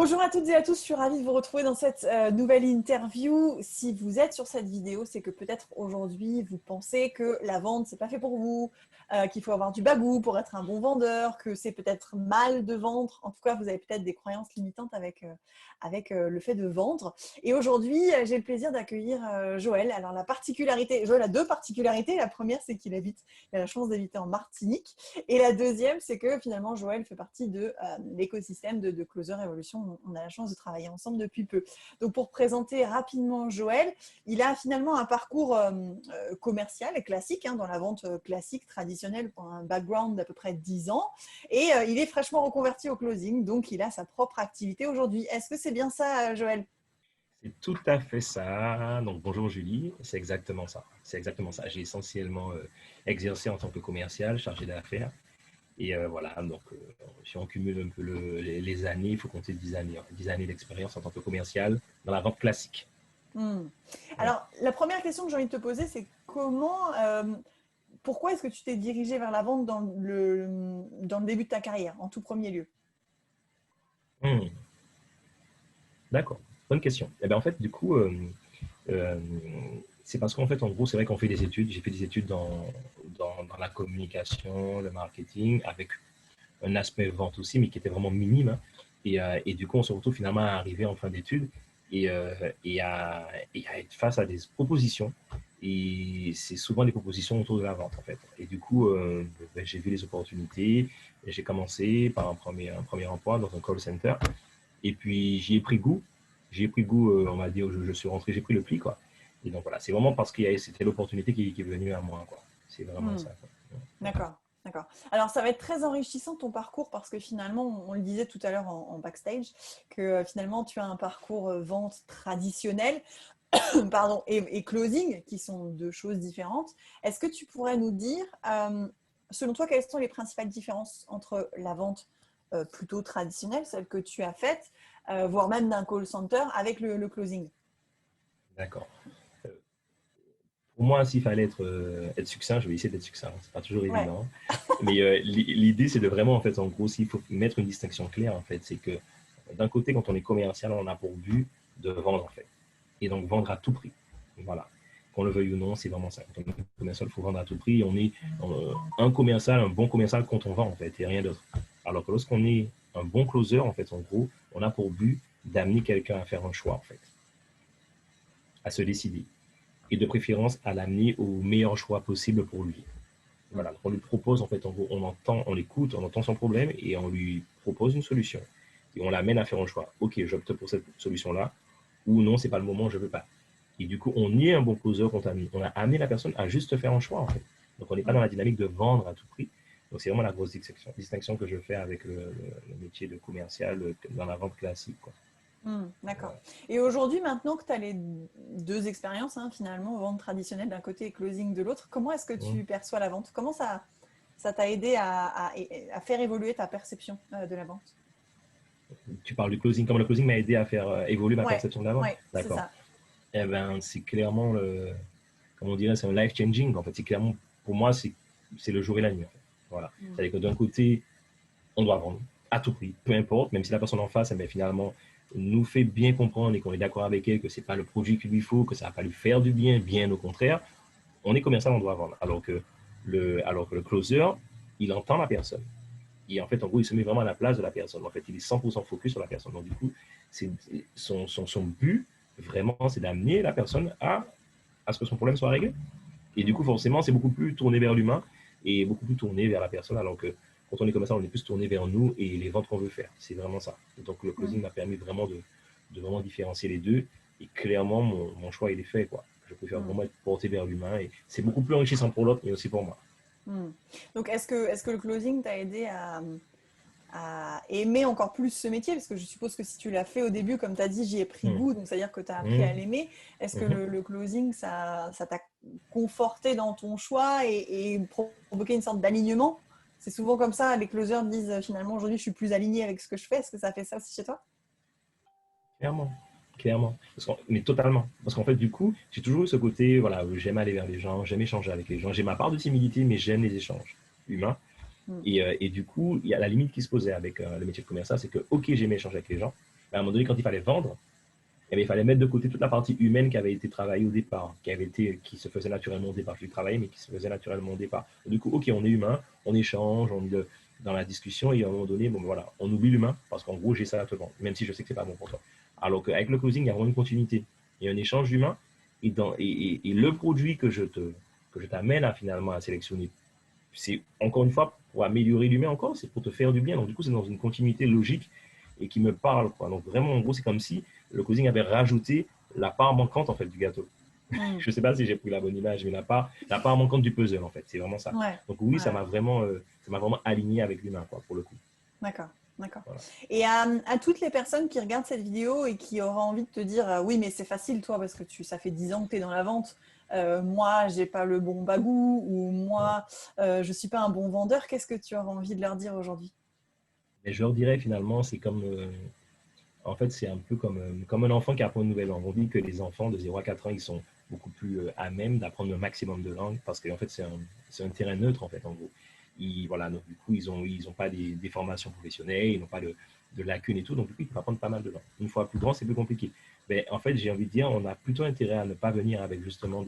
Bonjour à toutes et à tous, je suis ravie de vous retrouver dans cette nouvelle interview. Si vous êtes sur cette vidéo, c'est que peut-être aujourd'hui vous pensez que la vente c'est pas fait pour vous, qu'il faut avoir du bagou pour être un bon vendeur, que c'est peut-être mal de vendre. En tout cas, vous avez peut-être des croyances limitantes avec le fait de vendre. Et aujourd'hui, j'ai le plaisir d'accueillir Joël. Alors la particularité, Joël a deux particularités. La première, c'est qu'il a la chance d'habiter en Martinique. Et la deuxième, c'est que finalement, Joël fait partie de l'écosystème de Closer Evolution. On a la chance de travailler ensemble depuis peu. Donc, pour présenter rapidement Joël, il a finalement un parcours commercial et classique, dans la vente classique, traditionnelle, pour un background d'à peu près 10 ans. Et il est fraîchement reconverti au closing, donc il a sa propre activité aujourd'hui. Est-ce que c'est bien ça, Joël? C'est tout à fait ça. Donc, bonjour Julie, c'est exactement ça. C'est exactement ça. J'ai essentiellement exercé en tant que commercial, chargé d'affaires. Et voilà, donc si on cumule un peu les années, il faut compter 10 années, 10 années d'expérience en tant que commercial dans la vente classique. Voilà. Alors, la première question que j'ai envie de te poser, c'est pourquoi est-ce que tu t'es dirigé vers la vente dans le début de ta carrière, en tout premier lieu? Hmm, d'accord, bonne question. Eh bien, en fait, du coup, euh, c'est parce qu'en fait, en gros, c'est vrai qu'on fait des études. J'ai fait des études dans la communication, le marketing, avec un aspect vente aussi, mais qui était vraiment minime, hein. Et du coup, on se retrouve finalement à arriver en fin d'études et à être face à des propositions. Et c'est souvent des propositions autour de la vente, en fait. Et du coup, ben, j'ai vu les opportunités. J'ai commencé par un premier emploi dans un call center. Et puis, j'y ai pris goût. J'y ai pris goût, on va dire, je suis rentré, j'ai pris le pli, quoi. Et donc, voilà, c'est vraiment parce que c'était l'opportunité qui est venue à moi, quoi. C'est vraiment Hmm, ça, quoi. D'accord, d'accord. Alors, ça va être très enrichissant ton parcours parce que finalement, on le disait tout à l'heure en backstage, que finalement, tu as un parcours vente traditionnel, pardon, et closing, qui sont deux choses différentes. Est-ce que tu pourrais nous dire, selon toi, quelles sont les principales différences entre la vente plutôt traditionnelle, celle que tu as faite, voire même d'un call center, avec le closing? D'accord. Pour moi, s'il fallait être succinct, je vais essayer d'être succinct. C'est pas toujours Ouais. évident. Mais l'idée, c'est de vraiment, en fait, en gros, s'il faut mettre une distinction claire, en fait, c'est que d'un côté, quand on est commercial, on a pour but de vendre, en fait. Et donc, vendre à tout prix. Voilà. Qu'on le veuille ou non, c'est vraiment ça. Quand on est commercial, il faut vendre à tout prix. On est un commercial, un bon commercial quand on vend, en fait, et rien d'autre. Alors que lorsqu'on est un bon closer, en fait, en gros, on a pour but d'amener quelqu'un à faire un choix, en fait, à se décider et de préférence à l'amener au meilleur choix possible pour lui. Voilà, on lui propose, en fait, en gros, on entend, on l'écoute, on entend son problème et on lui propose une solution. Et on l'amène à faire un choix. Ok, j'opte pour cette solution-là, ou non, c'est pas le moment, je veux pas. Et du coup, on est un bon causeur, on a amené la personne à juste faire un choix, en fait. Donc, on n'est pas dans Mm. la dynamique de vendre à tout prix. Donc, c'est vraiment la grosse distinction que je fais avec le métier de commercial dans la vente classique, quoi. D'accord. Et aujourd'hui, maintenant que tu as les deux expériences, finalement, vente traditionnelle d'un côté et closing de l'autre, comment est-ce que Ouais. tu perçois la vente? Comment ça t'a aidé à faire évoluer ta perception de la vente? Tu parles du closing, comme le closing m'a aidé à faire évoluer ma Ouais, perception de la vente. ouais, c'est D'accord. ça. Eh ben, c'est clairement comme on dirait, c'est un life changing. En fait, c'est clairement, pour moi, c'est le jour et la nuit, en fait. Voilà. Mm. C'est-à-dire que d'un côté, on doit vendre à tout prix, peu importe, même si la personne en face, eh bien, finalement, nous fait bien comprendre et qu'on est d'accord avec elle que c'est pas le produit qu'il lui faut, que ça va pas lui faire du bien, bien au contraire. On est commercial, on doit vendre. Alors que le closer, il entend la personne. Et en fait, en gros, il se met vraiment à la place de la personne. En fait, il est 100% focus sur la personne. Donc, du coup, c'est, son but, vraiment, c'est d'amener la personne à ce que son problème soit réglé. Et du coup, Mm. forcément, c'est beaucoup plus tourné vers l'humain et beaucoup plus tourné vers la personne. Alors que quand on est comme ça, on est plus tourné vers nous et les ventes qu'on veut faire. C'est vraiment ça. Et donc, le Mm. closing m'a permis vraiment de vraiment différencier les deux. Et clairement, mon choix, il est fait, quoi. Je préfère Mm. vraiment être porté vers l'humain. Et c'est beaucoup plus enrichissant pour l'autre, mais aussi pour moi. Mm. Donc, est-ce que le closing t'a aidé à aimer encore plus ce métier? Parce que je suppose que si tu l'as fait au début, comme tu as dit, j'y ai pris Mmh. goût, donc c'est-à-dire que tu as appris à Mmh. l'aimer. Est-ce que Mmh. le closing, ça t'a conforté dans ton choix et provoqué une sorte d'alignement? C'est souvent comme ça, les closers disent finalement aujourd'hui je suis plus aligné avec ce que je fais. Est-ce que ça fait ça aussi chez toi? Clairement, clairement. Mais totalement. Parce qu'en fait, du coup, j'ai toujours eu ce côté, voilà, où j'aime aller vers les gens, j'aime échanger avec les gens. J'ai ma part de timidité, mais j'aime les échanges humains. Mm. Et du coup, il y a la limite qui se posait avec le métier de commercial, c'est que, ok, j'aimais échanger avec les gens, à un moment donné, quand il fallait vendre, eh bien, il fallait mettre de côté toute la partie humaine qui avait été travaillée au départ, qui se faisait naturellement au départ. Je travaillais, mais qui se faisait naturellement au départ. Du coup, OK, on est humain, on échange, on est dans la discussion, et à un moment donné, bon, voilà, on oublie l'humain, parce qu'en gros, j'ai ça à te vendre, même si je sais que c'est pas bon pour toi. Alors qu'avec le closing, il y a vraiment une continuité. Il y a un échange humain, et le produit que je t'amène à finalement à sélectionner, c'est encore une fois pour améliorer l'humain encore, c'est pour te faire du bien. Donc, du coup, c'est dans une continuité logique et qui me parle, quoi. Donc, vraiment, en gros, c'est comme si le closing avait rajouté la part manquante, en fait, du gâteau. Mm. Je ne sais pas si j'ai pris la bonne image, mais la part manquante du puzzle, en fait. C'est vraiment ça. Ouais. Donc, oui, Ouais. ça m'a vraiment aligné avec l'humain, quoi, pour le coup. D'accord. D'accord. Voilà. Et à toutes les personnes qui regardent cette vidéo et qui auraient envie de te dire oui, mais c'est facile, toi, parce que ça fait 10 ans que tu es dans la vente. Moi, j'ai pas le bon bagou, ou moi, je suis pas un bon vendeur. Qu'est-ce que tu auras envie de leur dire aujourd'hui? Mais je leur dirais finalement, c'est comme, en fait, c'est un peu comme un enfant qui apprend une nouvelle langue. On dit que les enfants de 0 à 4 ans, ils sont beaucoup plus à même d'apprendre le maximum de langues parce qu'en fait, c'est un terrain neutre, en fait, en gros. Voilà, donc, du coup, ils ont pas des formations professionnelles, ils n'ont pas de lacunes et tout, donc du coup, ils peuvent apprendre pas mal de langues. Une fois plus grand, c'est plus compliqué. Mais en fait, j'ai envie de dire, on a plutôt intérêt à ne pas venir avec justement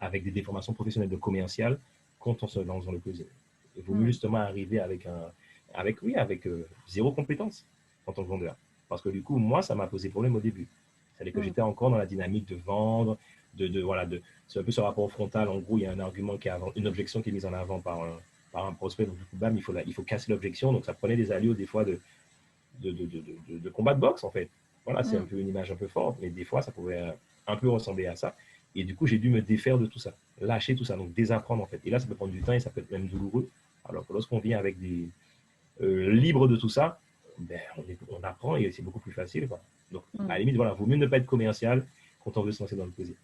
avec des déformations professionnelles de commercial quand on se lance dans le closing. Il vaut mieux justement arriver avec zéro compétence en tant que vendeur. Parce que du coup, moi, ça m'a posé problème au début. C'est-à-dire que j'étais encore dans la dynamique de vendre, c'est un peu ce rapport frontal. En gros, il y a un argument une objection qui est mise en avant par un prospect. Donc, du coup, bam, il faut casser l'objection. Donc, ça prenait des allures, des fois, de combat de boxe, en fait. Voilà, c'est un peu une image un peu forte, mais des fois, ça pouvait un peu ressembler à ça. Et du coup, j'ai dû me défaire de tout ça, lâcher tout ça, donc désapprendre, en fait. Et là, ça peut prendre du temps et ça peut être même douloureux. Alors que lorsqu'on vient avec libre de tout ça, ben, on apprend et c'est beaucoup plus facile, quoi. Donc, à la limite, voilà, vaut mieux ne pas être commercial quand on veut se lancer dans le plaisir.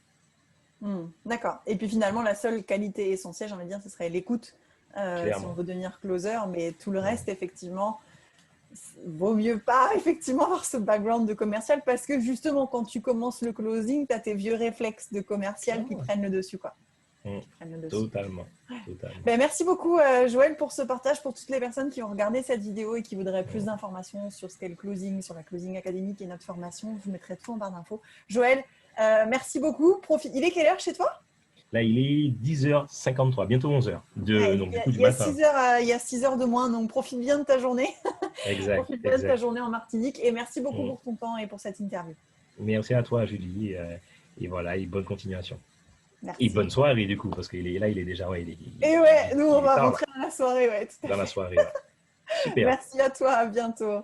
D'accord. Et puis finalement, la seule qualité essentielle, j'ai envie de dire, ce serait l'écoute, si on veut devenir closer, mais tout le reste, effectivement, vaut mieux pas effectivement avoir ce background de commercial parce que justement, quand tu commences le closing, tu as tes vieux réflexes de commercial qui prennent le dessus, quoi. Totalement. Totalement. Ben, merci beaucoup, Joël, pour ce partage, pour toutes les personnes qui ont regardé cette vidéo et qui voudraient plus d'informations sur ce qu'est le closing, sur la Closing Academy et notre formation. Je vous mettrai tout en barre d'infos. Joël, merci beaucoup. Il est quelle heure chez toi? Là, il est 10h53, bientôt 11h. Donc, du coup, du matin. Il y a 6 heures de moins, donc profite bien de ta journée. Exact. Profite bien de ta journée en Martinique. Et merci beaucoup pour ton temps et pour cette interview. Merci à toi, Julie. Et voilà, et bonne continuation. Merci. Et bonne soirée, du coup, parce qu'il est là, il est déjà. Ouais, nous, on va rentrer dans la soirée. Ouais, dans la soirée. Ouais. Super. Merci à toi, à bientôt.